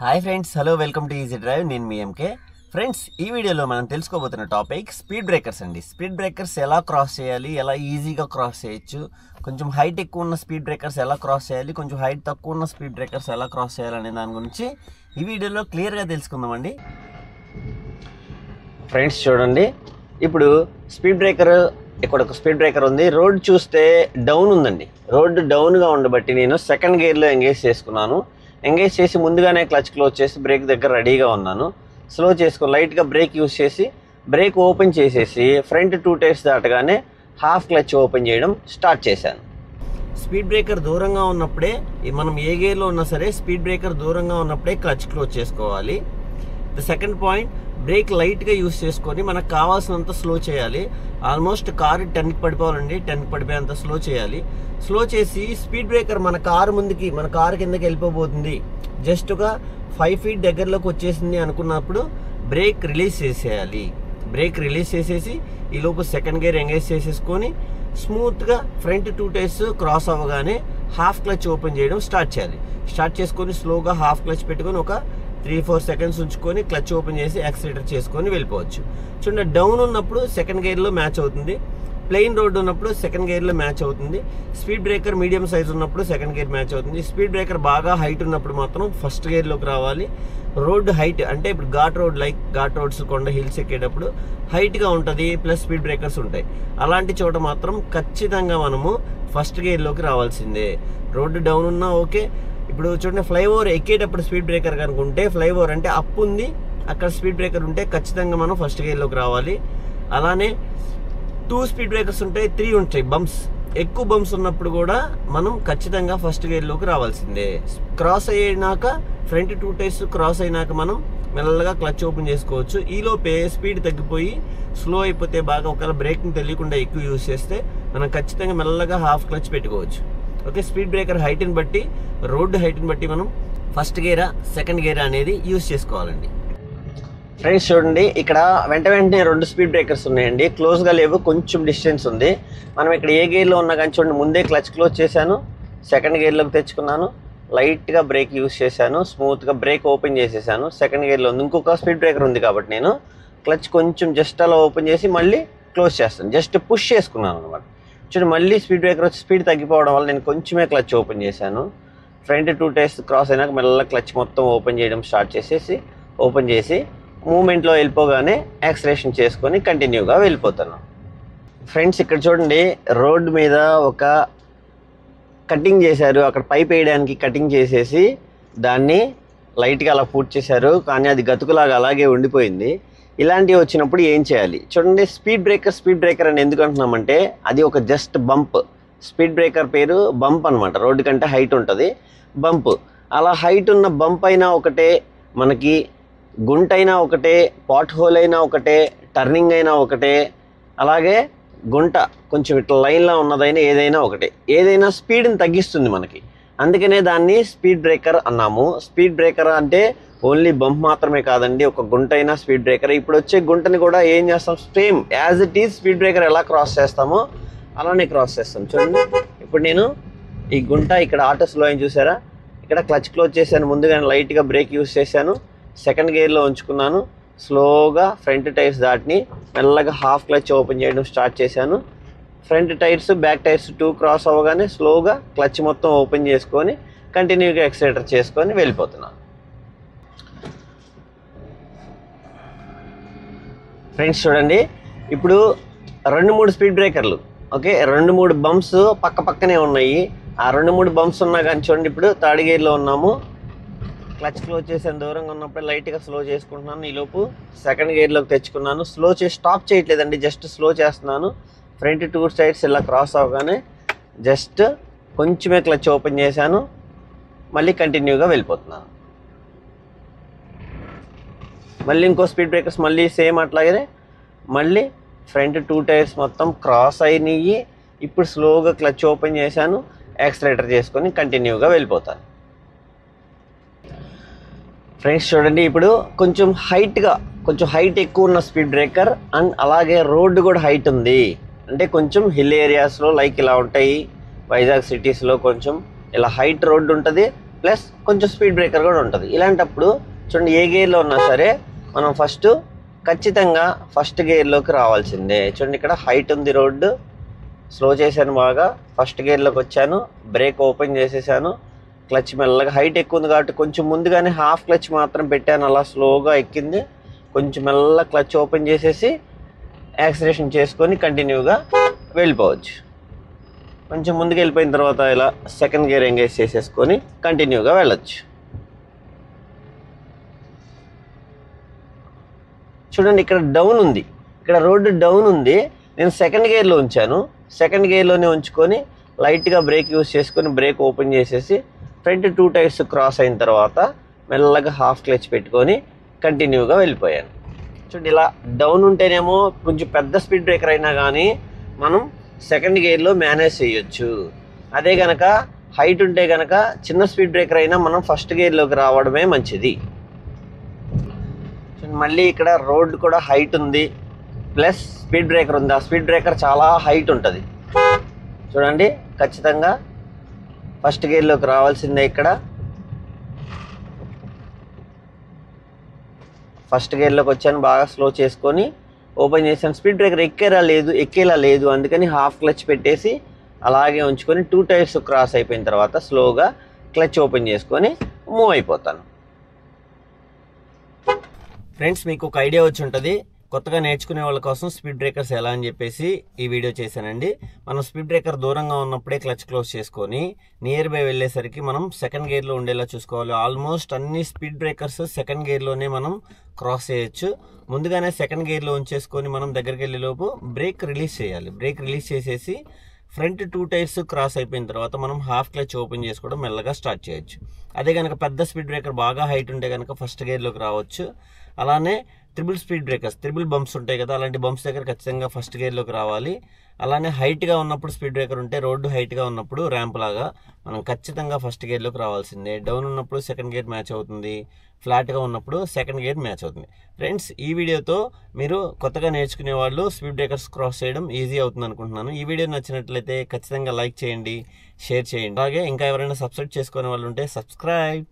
Hi friends, hello, welcome to easy drive. నేను మీ MK. Friends, ఈ వీడియోలో మనం తెలుసుకోబోతున్న టాపిక్ స్పీడ్ బ్రేకర్స్ అండి. స్పీడ్ బ్రేకర్స్ ఎలా క్రాస్ చేయాలి, ఎలా ఈజీగా క్రాస్ చేయొచ్చు, కొంచెం హైట్ ఎక్కువ ఉన్న స్పీడ్ బ్రేకర్స్ ఎలా క్రాస్ చేయాలి, కొంచెం హైట్ తక్కువ ఉన్న స్పీడ్ బ్రేకర్స్ ఎలా క్రాస్ చేయాలి అనే దాని గురించి ఈ వీడియోలో క్లియర్గా తెలుసుకుందామండి. ఫ్రెండ్స్ చూడండి, ఇప్పుడు స్పీడ్ బ్రేకర్, ఇక్కడ ఒక స్పీడ్ బ్రేకర్ ఉంది. రోడ్ చూస్తే డౌన్ ఉందండి. రోడ్డు డౌన్గా ఉండబట్టి నేను సెకండ్ గేర్లో ఎంగేజ్ చేసుకున్నాను. ఎంగేజ్ చేసి ముందుగానే క్లచ్ క్లోజ్ చేసి బ్రేక్ దగ్గర రెడీగా ఉన్నాను. స్లో చేసుకొని లైట్గా బ్రేక్ యూజ్ చేసి బ్రేక్ ఓపెన్ చేసేసి ఫ్రంట్ 2 టైర్స్ దాటగానే హాఫ్ క్లచ్ ఓపెన్ చేయడం స్టార్ట్ చేశాను. స్పీడ్ బ్రేకర్ దూరంగా ఉన్నప్పుడే, మనం ఏ గేర్లో ఉన్నా సరే స్పీడ్ బ్రేకర్ దూరంగా ఉన్నప్పుడే క్లచ్ క్లోజ్ చేసుకోవాలి. ద సెకండ్ పాయింట్, బ్రేక్ లైట్గా యూజ్ చేసుకొని మనకు కావాల్సినంత స్లో చేయాలి. ఆల్మోస్ట్ కారు 10కి పడిపోవాలండి, 10కి పడిపోయేంత స్లో చేయాలి. స్లో చేసి స్పీడ్ బ్రేకర్ మన కారు ముందుకి, మన కారు కిందకి వెళ్ళిపోబోతుంది, జస్ట్ ఒక 5 ఫీట్ దగ్గరలోకి వచ్చేసింది అనుకున్నప్పుడు బ్రేక్ రిలీజ్ చేసేయాలి. బ్రేక్ రిలీజ్ చేసేసి ఈలోపు సెకండ్ గేర్ ఎంగేజ్ చేసేసుకొని స్మూత్గా ఫ్రంట్ 2 టైర్స్ క్రాస్ అవ్వగానే హాఫ్ క్లచ్ ఓపెన్ చేయడం స్టార్ట్ చేయాలి. స్టార్ట్ చేసుకొని స్లోగా హాఫ్ క్లచ్ పెట్టుకొని ఒక 3-4 సెకండ్స్ ఉంచుకొని క్లచ్ ఓపెన్ చేసి యాక్సిలేటర్ చేసుకొని వెళ్ళిపోవచ్చు. చూడండి, డౌన్ ఉన్నప్పుడు సెకండ్ గేర్లో మ్యాచ్ అవుతుంది, ప్లెయిన్ రోడ్ ఉన్నప్పుడు సెకండ్ గేర్లో మ్యాచ్ అవుతుంది, స్పీడ్ బ్రేకర్ మీడియం సైజ్ ఉన్నప్పుడు సెకండ్ గేర్ మ్యాచ్ అవుతుంది, స్పీడ్ బ్రేకర్ బాగా హైట్ ఉన్నప్పుడు మాత్రం ఫస్ట్ గేర్లోకి రావాలి. రోడ్ హైట్ అంటే ఇప్పుడు ghat road, like ghat roads, కొండ హిల్స్ ఎక్కేటప్పుడు హైట్గా ఉంటుంది, ప్లస్ స్పీడ్ బ్రేకర్స్ ఉంటాయి. అలాంటి చోట మాత్రం ఖచ్చితంగా మనము ఫస్ట్ గేర్లోకి రావాల్సిందే. రోడ్డు డౌన్ ఉన్నా ఓకే. ఇప్పుడు చూడండి, ఫ్లైఓవర్ ఎక్కేటప్పుడు స్పీడ్ బ్రేకర్ కనుకుంటే, ఫ్లైఓవర్ అంటే అప్ ఉంది, అక్కడ స్పీడ్ బ్రేకర్ ఉంటే ఖచ్చితంగా మనం ఫస్ట్ గేర్లోకి రావాలి. అలానే 2 స్పీడ్ బ్రేకర్స్ ఉంటాయి, 3 ఉంటాయి బంప్స్. ఎక్కువ బంప్స్ ఉన్నప్పుడు కూడా మనం ఖచ్చితంగా ఫస్ట్ గేర్లోకి రావాల్సిందే. క్రాస్ అయినాక ఫ్రంట్ 2 టైర్స్ క్రాస్ అయినాక మనం మెల్లగా క్లచ్ ఓపెన్ చేసుకోవచ్చు. ఈలోపే స్పీడ్ తగ్గిపోయి స్లో అయిపోతే బాగా, ఒకవేళ బ్రేకింగ్ తెలియకుండా ఎక్కువ యూజ్ చేస్తే మనం ఖచ్చితంగా మెల్లగా హాఫ్ క్లచ్ పెట్టుకోవచ్చు. ఓకే, స్పీడ్ బ్రేకర్ హైట్ని బట్టి, రోడ్డు హైట్ని బట్టి మనం ఫస్ట్ గేరా సెకండ్ గేరా అనేది యూజ్ చేసుకోవాలండి. ఫ్రెండ్స్ చూడండి, ఇక్కడ వెంటనే 2 స్పీడ్ బ్రేకర్స్ ఉన్నాయండి. క్లోజ్గా లేవు, కొంచెం డిస్టెన్స్ ఉంది. మనం ఇక్కడ ఏ గేర్లో ఉన్నా కానీ చూడండి, ముందే క్లచ్ క్లోజ్ చేశాను, సెకండ్ గేర్లోకి తెచ్చుకున్నాను, లైట్గా బ్రేక్ యూజ్ చేశాను, స్మూత్గా బ్రేక్ ఓపెన్ చేసేసాను. సెకండ్ గేర్లో ఉంది, ఇంకొక స్పీడ్ బ్రేకర్ ఉంది కాబట్టి నేను క్లచ్ కొంచెం జస్ట్ అలా ఓపెన్ చేసి మళ్ళీ క్లోజ్ చేస్తాను. జస్ట్ పుష్ చేసుకున్నాను అనమాట. చూడండి, మళ్ళీ స్పీడ్ బ్రేకర్ వచ్చి స్పీడ్ తగ్గిపోవడం వల్ల నేను కొంచెమే క్లచ్ ఓపెన్ చేశాను. ఫ్రంట్ 2 టైర్స్ క్రాస్ అయినాక మెల్లగా క్లచ్ మొత్తం ఓపెన్ చేయడం స్టార్ట్ చేసేసి ఓపెన్ చేసి మూమెంట్లో వెళ్ళిపోగానే యాక్సిలేషన్ చేసుకొని కంటిన్యూగా వెళ్ళిపోతాను. ఫ్రెండ్స్ ఇక్కడ చూడండి, రోడ్ మీద ఒక కటింగ్ చేశారు, అక్కడ పైప్ వేయడానికి కటింగ్ చేసేసి దాన్ని లైట్గా అలా పూర్తి చేశారు, కానీ అది గతుకులాగా అలాగే ఉండిపోయింది. ఇలాంటివి వచ్చినప్పుడు ఏం చేయాలి చూడండి. స్పీడ్ బ్రేకర్ అని ఎందుకు అంటున్నామంటే, అది ఒక జస్ట్ బంప్. స్పీడ్ బ్రేకర్ పేరు బంప్ అనమాట. రోడ్డు కంటే హైట్ ఉంటుంది, బంప్. అలా హైట్ ఉన్న బంప్ అయినా ఒకటే, మనకి గుంట అయినా ఒకటే, పాట్ హోల్ అయినా ఒకటే, టర్నింగ్ అయినా ఒకటే, అలాగే గుంట కొంచెం ఇట్లా లైన్లో ఉన్నదైనా ఏదైనా ఒకటే. ఏదైనా స్పీడ్ని తగ్గిస్తుంది మనకి, అందుకనే దాన్ని స్పీడ్ బ్రేకర్ అన్నాము. స్పీడ్ బ్రేకర్ అంటే ఓన్లీ బంప్ మాత్రమే కాదండి, ఒక గుంట అయినా స్పీడ్ బ్రేకర్. ఇప్పుడు వచ్చే గుంటని కూడా ఏం చేస్తాం, same as it is speed breaker ఎలా క్రాస్ చేస్తామో అలానే క్రాస్ చేస్తాం. చూడండి, ఇప్పుడు నేను ఈ గుంట ఇక్కడ ఆటో స్లో అని చూసారా, ఇక్కడ క్లచ్ క్లోజ్ చేశాను, ముందుగానే లైట్గా బ్రేక్ యూజ్ చేశాను, సెకండ్ గేర్లో ఉంచుకున్నాను, స్లోగా ఫ్రంట్ టైర్స్ దాటిని మెల్లగా హాఫ్ క్లచ్ ఓపెన్ చేయడం స్టార్ట్ చేశాను. Front tyres back tyres 2 cross అవ్వగానే స్లోగా క్లచ్ మొత్తం ఓపెన్ చేసుకొని కంటిన్యూగా యాక్సిలేటర్ చేసుకొని వెళ్ళిపోతున్నాను. ఫ్రెండ్స్ చూడండి, ఇప్పుడు 2-3 స్పీడ్ బ్రేకర్లు, ఓకే, 2-3 బంప్స్ పక్క పక్కనే ఉన్నాయి. ఆ 2-3 బంప్స్ ఉన్నా కానీ చూడండి, ఇప్పుడు థర్డ్ గేర్లో ఉన్నాము, క్లచ్ క్లోజ్ చేసాను, దూరంగా ఉన్నప్పుడు లైట్గా స్లో చేసుకుంటున్నాను. ఈలోపు సెకండ్ గేర్లోకి తెచ్చుకున్నాను. స్లో చేసి స్టాప్ చేయట్లేదండి, జస్ట్ స్లో చేస్తున్నాను. ఫ్రంట్ 2 టైర్స్ ఇలా క్రాస్ అవ్వగానే జస్ట్ కొంచెమే క్లచ్ ఓపెన్ చేశాను, మళ్ళీ కంటిన్యూగా వెళ్ళిపోతున్నాను. మళ్ళీ ఇంకో స్పీడ్ బ్రేకర్స్ మళ్ళీ సేమ్ అట్లాగే మళ్ళీ ఫ్రంట్ 2 టైర్స్ మొత్తం క్రాస్ అయినాయి. ఇప్పుడు స్లోగా క్లచ్ ఓపెన్ చేశాను, యాక్సిలేటర్ చేసుకొని కంటిన్యూగా వెళ్ళిపోతాను. ఫ్రెండ్స్ చూడండి, ఇప్పుడు కొంచెం హైట్ ఎక్కువ ఉన్న స్పీడ్ బ్రేకర్, అండ్ అలాగే రోడ్డు కూడా హైట్ ఉంది, అంటే కొంచెం హిల్ ఏరియాస్లో లైక్ ఇలా ఉంటాయి వైజాగ్ సిటీస్లో కొంచెం ఇలా హైట్ రోడ్డు ఉంటుంది, ప్లస్ కొంచెం స్పీడ్ బ్రేకర్ కూడా ఉంటుంది. ఇలాంటప్పుడు చూడండి, ఏ గేర్లో ఉన్నా సరే మనం ఖచ్చితంగా ఫస్ట్ గేర్లోకి రావాల్సిందే. చూడండి, ఇక్కడ హైట్ ఉంది, రోడ్డు స్లో చేశాను బాగా, ఫస్ట్ గేర్లోకి వచ్చాను, బ్రేక్ ఓపెన్ చేసేసాను, క్లచ్ మెల్లగా, హైట్ ఎక్కువ ఉంది కాబట్టి కొంచెం ముందుగానే హాఫ్ క్లచ్ మాత్రం పెట్టాను, అలా స్లోగా ఎక్కింది. కొంచెం మెల్ల క్లచ్ ఓపెన్ చేసేసి యాక్సిలరేషన్ చేసుకొని కంటిన్యూగా వెళ్ళిపోవచ్చు. కొంచెం ముందుకు వెళ్ళిపోయిన తర్వాత ఇలా సెకండ్ గేర్ ఎంగేజ్ చేసేసుకొని కంటిన్యూగా వెళ్ళొచ్చు. చూడండి, ఇక్కడ డౌన్ ఉంది, ఇక్కడ రోడ్డు డౌన్ ఉంది, నేను సెకండ్ గేర్లో ఉంచాను. సెకండ్ గేర్లోనే ఉంచుకొని లైట్గా బ్రేక్ యూస్ చేసుకొని బ్రేక్ ఓపెన్ చేసేసి ఫ్రంట్ 2 టైర్స్ క్రాస్ అయిన తర్వాత మెల్లగా హాఫ్ క్లచ్ పెట్టుకొని కంటిన్యూగా వెళ్ళిపోయాను. చూడండి, ఇలా డౌన్ ఉంటేనేమో కొంచెం పెద్ద స్పీడ్ బ్రేకర్ అయినా కానీ మనం సెకండ్ గేర్లో మేనేజ్ చేయొచ్చు. అదే కనుక హైట్ ఉంటే కనుక చిన్న స్పీడ్ బ్రేకర్ అయినా మనం ఫస్ట్ గేర్లోకి రావడమే మంచిది. మళ్ళీ ఇక్కడ రోడ్ కూడా హైట్ ఉంది, ప్లస్ స్పీడ్ బ్రేకర్ ఉంది. ఆ స్పీడ్ బ్రేకర్ చాలా హైట్ ఉంటుంది. చూడండి, ఖచ్చితంగా ఫస్ట్ గేర్లోకి రావాల్సిందే. ఇక్కడ ఫస్ట్ గేర్లోకి వచ్చాను, బాగా స్లో చేసుకొని ఓపెన్ చేశాను. స్పీడ్ బ్రేకర్ ఎక్కేలా లేదు, అందుకని హాఫ్ క్లచ్ పెట్టేసి అలాగే ఉంచుకొని 2 టైర్స్ క్రాస్ అయిపోయిన తర్వాత స్లోగా క్లచ్ ఓపెన్ చేసుకొని మూవ్ అయిపోతాను. ఫ్రెండ్స్, మీకు ఒక ఐడియా వచ్చి ఉంటుంది, కొత్తగా నేర్చుకునే వాళ్ళ కోసం స్పీడ్ బ్రేకర్స్ ఎలా అని చెప్పేసి ఈ వీడియో చేశానండి. మనం స్పీడ్ బ్రేకర్ దూరంగా ఉన్నప్పుడే క్లచ్ క్లోజ్ చేసుకొని నియర్ బై వెళ్ళేసరికి మనం సెకండ్ గేర్లో ఉండేలా చూసుకోవాలి. ఆల్మోస్ట్ అన్ని స్పీడ్ బ్రేకర్స్ సెకండ్ గేర్లోనే మనం క్రాస్ చేయొచ్చు. ముందుగానే సెకండ్ గేర్లో ఉంచేసుకొని మనం దగ్గరికి వెళ్ళేలోపు బ్రేక్ రిలీజ్ చేయాలి. బ్రేక్ రిలీజ్ చేసేసి ఫ్రంట్ 2 టైర్స్ క్రాస్ అయిపోయిన తర్వాత మనం హాఫ్ క్లచ్ ఓపెన్ చేసుకోవడం మెల్లగా స్టార్ట్ చేయొచ్చు. అదే కనుక పెద్ద స్పీడ్ బ్రేకర్ బాగా హైట్ ఉంటే కనుక ఫస్ట్ గేర్లోకి రావచ్చు. అలానే ట్రిపుల్ బంప్స్ ఉంటాయి కదా, అలాంటి బంప్స్ దగ్గర ఖచ్చితంగా ఫస్ట్ గేర్లోకి రావాలి. అలానే హైట్గా ఉన్నప్పుడు స్పీడ్ బ్రేకర్ ఉంటే, రోడ్డు హైట్గా ఉన్నప్పుడు ర్యాంప్ లాగా మనం ఖచ్చితంగా ఫస్ట్ గేర్లోకి రావాల్సిందే. డౌన్ ఉన్నప్పుడు సెకండ్ గేర్ మ్యాచ్ అవుతుంది, ఫ్లాట్గా ఉన్నప్పుడు సెకండ్ గేర్ మ్యాచ్ అవుతుంది. ఫ్రెండ్స్, ఈ వీడియోతో మీరు కొత్తగా నేర్చుకునే వాళ్ళు స్పీడ్ బ్రేకర్స్ క్రాస్ చేయడం ఈజీ అవుతుంది అనుకుంటున్నాను. ఈ వీడియో నచ్చినట్లయితే ఖచ్చితంగా లైక్ చేయండి, షేర్ చేయండి. అలాగే ఇంకా ఎవరైనా సబ్స్క్రైబ్ చేసుకునే వాళ్ళు ఉంటే సబ్స్క్రైబ్.